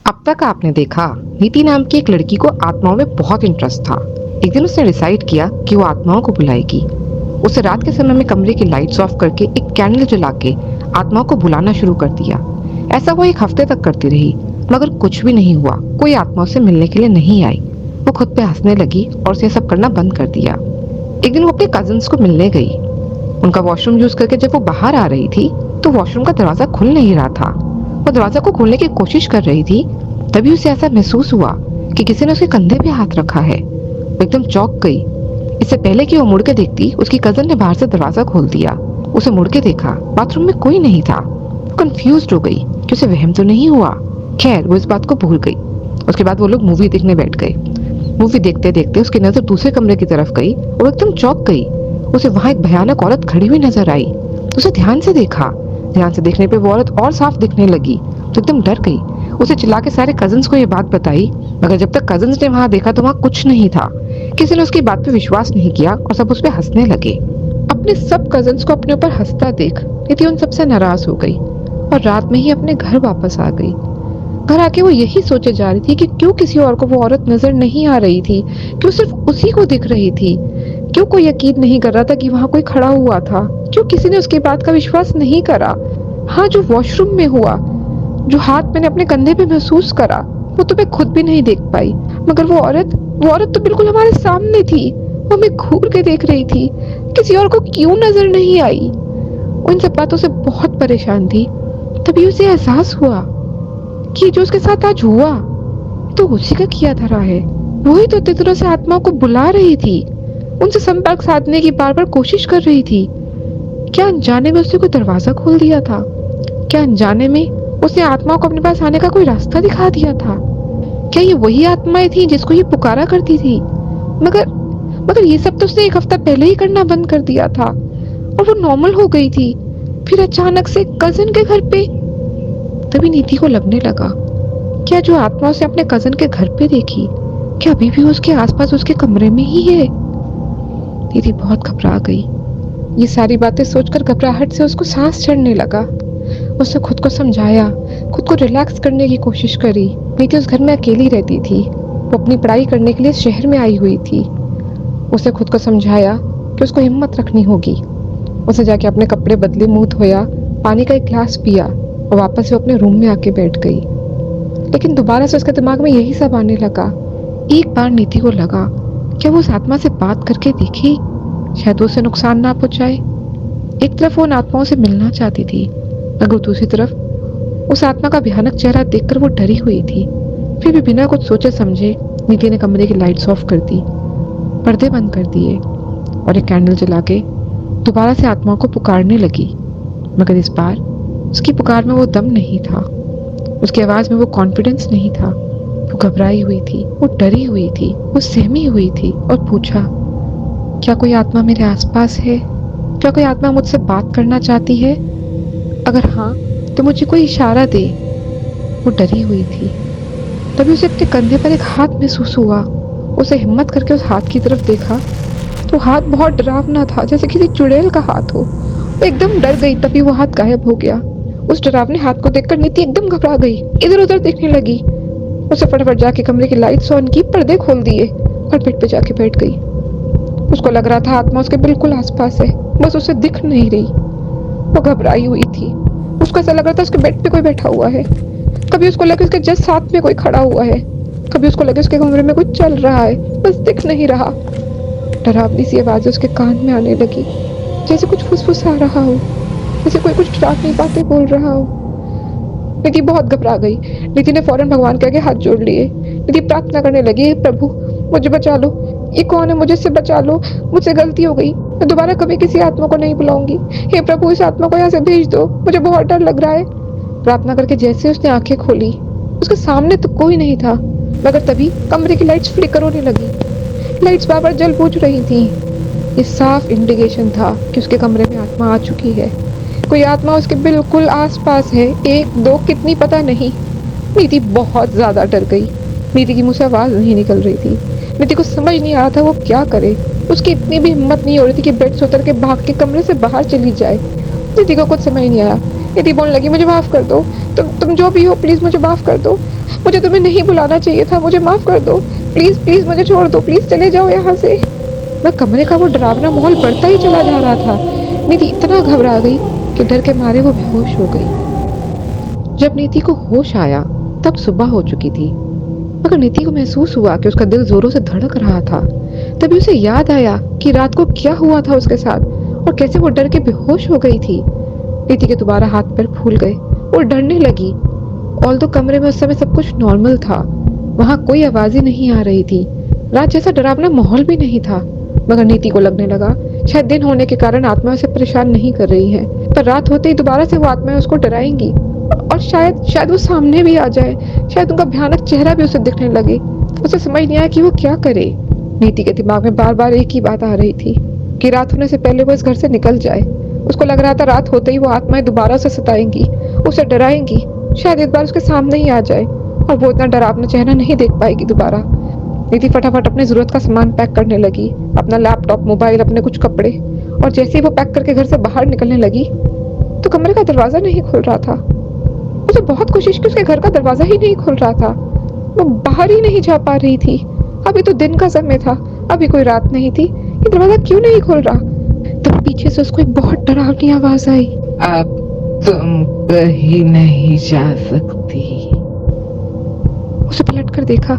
अब तक आपने देखा, नीति नाम की एक लड़की को आत्माओं में बहुत इंटरेस्ट था। एक दिन उसने डिसाइड किया कि वो आत्माओं को बुलाएगी। उसे रात के समय में कमरे की लाइट्स ऑफ करके एक कैंडल जला के आत्माओं को बुलाना शुरू कर दिया। ऐसा वो एक हफ्ते तक करती रही, मगर कुछ भी नहीं हुआ। कोई आत्माओं से मिलने के लिए नहीं आई। वो खुद पे हंसने लगी और उसे सब करना बंद कर दिया। एक दिन वो अपने कजिन्स को मिलने गई। उनका वॉशरूम यूज करके जब वो बाहर आ रही थी तो वॉशरूम का दरवाजा खुल नहीं रहा था। वो दरवाजा को खोलने की कोशिश कर रही थी, तभी उसे ऐसा महसूस हुआ कि किसी ने उसके कंधे पे हाथ रखा है। वो एकदम चौंक गई। इससे पहले कि वो मुड़ के देखती, उसकी कजन ने बाहर से दरवाजा खोल दिया। उसे मुड़ के देखा, बाथरूम में कोई नहीं था। वो कंफ्यूज हो गई कि उसे वहम तो नहीं हुआ। खैर, वो इस बात को भूल गई। उसके बाद वो लोग मूवी देखने बैठ गए। मूवी देखते देखते उसकी नजर दूसरे कमरे की तरफ गई और वो एकदम चौंक गई। उसे वहां एक भयानक औरत खड़ी हुई नजर आई। उसे ध्यान से देखा। ध्यान से देखने पे वो औरत और साफ दिखने लगी तो एकदम डर गई। उसे चिल्ला के सारे कजिन्स को ये बात बताई, मगर जब तक कजिन्स ने वहां देखा तो वहां कुछ नहीं था। किसी ने उसकी बात पे विश्वास नहीं किया और सब उस पे हंसने लगे। अपने सब कजिन्स को अपने ऊपर हंसता देख निधि उन सबसे नाराज हो गई और रात में ही अपने घर वापस आ गई। घर आके वो यही सोचे जा रही थी कि क्यों किसी और को वो औरत नजर नहीं आ रही थी, क्यों सिर्फ उसी को दिख रही थी, क्यों कोई यकीन नहीं कर रहा था कि वहां कोई खड़ा हुआ था, क्यों किसी ने उसकी बात का विश्वास नहीं करा। हाँ, जो वॉशरूम में हुआ, जो हाथ मैंने अपने कंधे पे महसूस करा, वो तो मैं खुद भी नहीं देख पाई, मगर वो औरत तो बिल्कुल हमारे सामने थी। वो हमें घूर के देख रही थी। किसी और को क्यों नजर नहीं आई? वो इन सब बातों से बहुत परेशान थी। तभी उसे एहसास हुआ कि जो उसके साथ आज हुआ तो उसी का किया धरा है। वही तो इतने दिनों से आत्माओं को बुला रही थी, उनसे संपर्क साधने की बार बार कोशिश कर रही थी। क्या अनजाने में उसने कोई दरवाजा खोल दिया था? क्या अनजाने में उसने आत्माओं को अपने पास आने का कोई रास्ता दिखा दिया था? क्या ये वही आत्माएं थी जिसको ये पुकारा करती थी? मगर मगर ये सब तो उसने एक हफ्ता पहले ही करना बंद कर दिया था और वो नॉर्मल हो गई थी। फिर अचानक से कजिन के घर पे। तभी नीति को लगने लगा, क्या जो आत्मा उसे अपने कजिन के घर पे देखी, क्या अभी भी उसके आसपास उसके कमरे में ही है? नीति बहुत घबरा गई। ये सारी बातें सोचकर घबराहट से उसको सांस चढ़ने लगा। उसने खुद को समझाया, खुद को रिलैक्स करने की कोशिश करी। नीति उस घर में अकेली रहती थी। वो अपनी पढ़ाई करने के लिए शहर में आई हुई थी। उसने खुद को समझाया कि उसको हिम्मत रखनी होगी। उसे जाके अपने कपड़े बदले, मुंह धोया, पानी का एक गिलास पिया और वापस वो अपने रूम में आके बैठ गई। लेकिन दोबारा से उसके दिमाग में यही सब आने लगा। एक बार नीति को लगा, क्या वो उस आत्मा से बात करके देखी, शायद उसे नुकसान ना पहुंचाए। एक तरफ वो उन आत्माओं से मिलना चाहती थी, मगर दूसरी तरफ उस आत्मा का भयानक चेहरा देखकर वो डरी हुई थी। फिर भी बिना कुछ सोचे समझे नीति ने कमरे की लाइट्स ऑफ कर दी, पर्दे बंद कर दिए और एक कैंडल जला के दोबारा से आत्माओं को पुकारने लगी। मगर इस बार उसकी पुकार में वो दम नहीं था, उसकी आवाज में वो कॉन्फिडेंस नहीं था। वो घबराई हुई थी, वो डरी हुई थी, वो सहमी हुई थी और पूछा, क्या कोई आत्मा मेरे आसपास है? क्या कोई आत्मा मुझसे बात करना चाहती है? अगर हाँ, तो मुझे कोई इशारा दे। वो डरी हुई थी। तभी उसे अपने कंधे पर एक हाथ महसूस हुआ। उसे हिम्मत करके उस हाथ की तरफ देखा तो हाथ बहुत डरावना था, जैसे किसी चुड़ैल का हाथ हो। वो एकदम डर गई। तभी वो हाथ गायब हो गया। उस डरावने हाथ को देखकर नीति एकदम घबरा गई, इधर उधर देखने लगी। उसे फटाफट जाके कमरे की लाइट्स ऑन की, पर्दे खोल दिए और बेड पे जाके बैठ गई। उसको लग रहा था आत्मा उसके बिल्कुल आसपास है, बस उसे दिख नहीं रही। वो घबराई हुई थी। उसको ऐसा लग रहा था उसके बेड पे कोई बैठा हुआ है। कभी उसको लगे उसके जस्ट साथ में कोई खड़ा हुआ है, कभी उसको लगे उसके कमरे में कुछ चल रहा है, बस दिख नहीं रहा। डरावनी सी आवाज़ उसके कान में आने लगी, जैसे कुछ फुसफुसा रहा हो, जैसे कोई कुछ डरावनी बातें बोल रहा हो। निधि बहुत घबरा गई। निधि ने फौरन भगवान के आगे हाथ जोड़ लिए। निधि प्रार्थना करने लगी, प्रभु मुझे बचा लो, ये कौन है, मुझे इससे बचा लो, मुझसे गलती हो गई, मैं दोबारा कभी किसी आत्मा को नहीं बुलाऊंगी। हे प्रभु, इस आत्मा को यहाँ से भेज दो, मुझे बहुत डर लग रहा है। प्रार्थना करके जैसे उसने आंखें खोली, उसके सामने तो कोई नहीं था, मगर तभी कमरे की लाइट्स फ्लिकर होने लगी। लाइट्स बार बार जल बुझ रही थी। ये साफ इंडिकेशन था कि उसके कमरे में आत्मा आ चुकी है। कोई आत्मा उसके बिल्कुल आसपास है, एक दो कितनी पता नहीं। नीति बहुत ज्यादा डर गई। नीति की मुंह से आवाज नहीं निकल रही थी। नीति को समझ नहीं आ रहा था वो क्या करे। उसकी इतनी भी हिम्मत नहीं हो रही थी कि बेड से उतर के भाग के कमरे से बाहर चली जाए। नीति को कुछ समझ नहीं आया। नीति बोलने लगी, मुझे माफ कर दो, तुम जो भी हो प्लीज मुझे माफ कर दो, मुझे तुम्हें नहीं बुलाना चाहिए था, मुझे माफ कर दो, प्लीज प्लीज मुझे छोड़ दो, प्लीज चले जाओ यहाँ से। वह कमरे का वो डरावना माहौल बढ़ता ही चला जा रहा था। नीति इतना घबरा गई कि डर के मारे वो बेहोश हो गई। जब नीति को होश आया तब सुबह हो चुकी थी, मगर नीति को महसूस हुआ कि उसका दिल जोरों से धड़क रहा था। तभी उसे याद आया कि रात को क्या हुआ था उसके साथ और कैसे वो डर के बेहोश हो गई थी। नीति के दोबारा हाथ पैर फूल गए और डरने लगी। ऑल्दो कमरे में उस समय सब कुछ नॉर्मल था, वहां कोई आवाज ही नहीं आ रही थी, रात जैसा डरावना माहौल भी नहीं था। मगर नीति को लगने लगा शायद दिन होने के कारण आत्मा उसे परेशान नहीं कर रही है, पर रात होते ही दोबारा से वो आत्माएं उसको डराएंगी और शायद वो सामने भी आ जाए, शायद उनका भयानक चेहरा भी उसे दिखने लगे। उसे समझ नहीं आया कि वो क्या करे। नीति के दिमाग में बार बार एक ही बात आ रही थी कि रात होने से पहले वो इस घर से निकल जाए। उसको लग रहा था रात होते ही वो आत्माएं दोबारा से सताएंगी, उसे डराएंगी, शायद एक बार उसके सामने ही आ जाए और वो इतना डरावना चेहरा नहीं देख पाएगी दोबारा। नीति फटाफट अपने जरूरत का सामान पैक करने लगी, अपना लैपटॉप, मोबाइल, अपने कुछ कपड़े। और जैसे ही वो पैक करके घर से बाहर निकलने लगी तो कमरे का दरवाजा नहीं खुल रहा था। उसे बहुत कोशिश की, उसके घर का दरवाजा ही नहीं खुल रहा था। वो बाहर ही नहीं जा पा रही थी। अभी तो दिन का समय था, अभी कोई रात नहीं थी, ये दरवाजा क्यों नहीं खुल रहा? तब पीछे से उसको एक बहुत डरावनी आवाज आई, अब तुम कहीं नहीं जा सकती। उसे पलट कर देखा,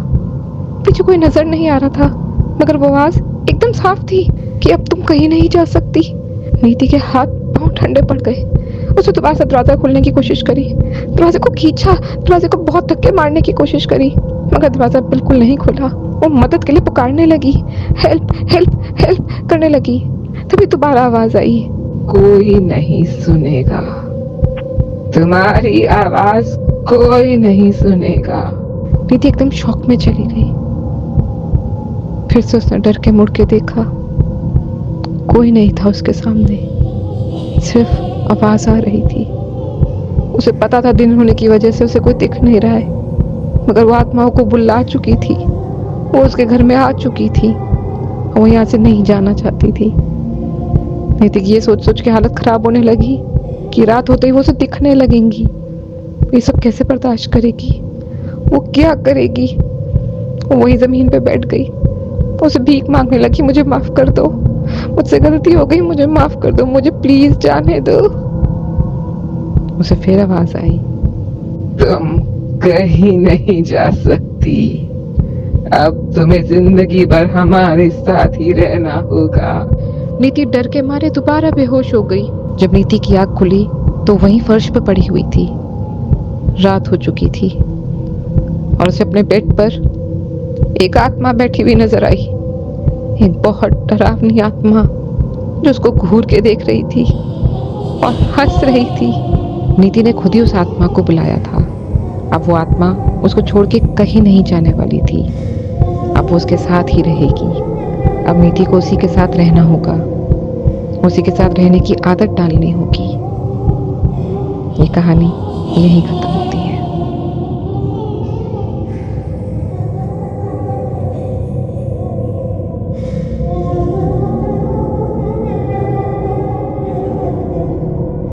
पीछे कोई नजर नहीं आ रहा था, मगर वो आवाज एकदम साफ थी कि अब तुम कहीं नहीं जा सकती। नीति के हाथ पांव ठंडे पड़ गए। उसे दोबारा से दरवाजा खोलने की कोशिश करी, दरवाजे को खींचा, दरवाजे को बहुत धक्के मारने की कोशिश करी, मगर दरवाजा बिल्कुल नहीं खुला। वो मदद के लिए पुकारने लगी, हेल्प हेल्प हेल्प करने लगी। तभी दोबारा आवाज आई, कोई नहीं सुनेगा, तुम्हारी आवाज कोई नहीं सुनेगा। नीति एकदम शॉक में चली गई। फिर से उसने डर के मुड़ के देखा, कोई नहीं था उसके सामने, सिर्फ आवाज आ रही थी। उसे पता था दिन होने की वजह से उसे कोई दिख नहीं रहा है, मगर वो आत्माओं को बुला चुकी थी, वो उसके घर में आ चुकी थी, वो यहाँ से नहीं जाना चाहती थी। नीति की ये सोच सोच के हालत खराब होने लगी कि रात होते ही वो उसे दिखने लगेंगी। ये सब कैसे बर्दाश्त करेगी, वो क्या करेगी? वो वही जमीन पे बैठ गई, उसे भीख मांगने लगी, मुझे माफ कर दो, मुझसे गलती हो गई, मुझे माफ कर दो, मुझे प्लीज जाने दो। उसे फिर आवाज आई, तुम कहीं नहीं जा सकती, अब तुम्हें जिंदगी भर हमारे साथ ही रहना होगा। नीति डर के मारे दोबारा बेहोश हो गई। जब नीति की आंख खुली तो वहीं फर्श पर पड़ी हुई थी। रात हो चुकी थी और उसे अपने बेड पर एक आत्मा बैठी हुई नजर आई, एक बहुत डरावनी आत्मा जो उसको घूर के देख रही थी और हंस रही थी। नीति ने खुद ही उस आत्मा को बुलाया था। अब वो आत्मा उसको छोड़ के कहीं नहीं जाने वाली थी, अब वो उसके साथ ही रहेगी। अब नीति को उसी के साथ रहना होगा, उसी के साथ रहने की आदत डालनी होगी। ये कहानी यहीं खत्म।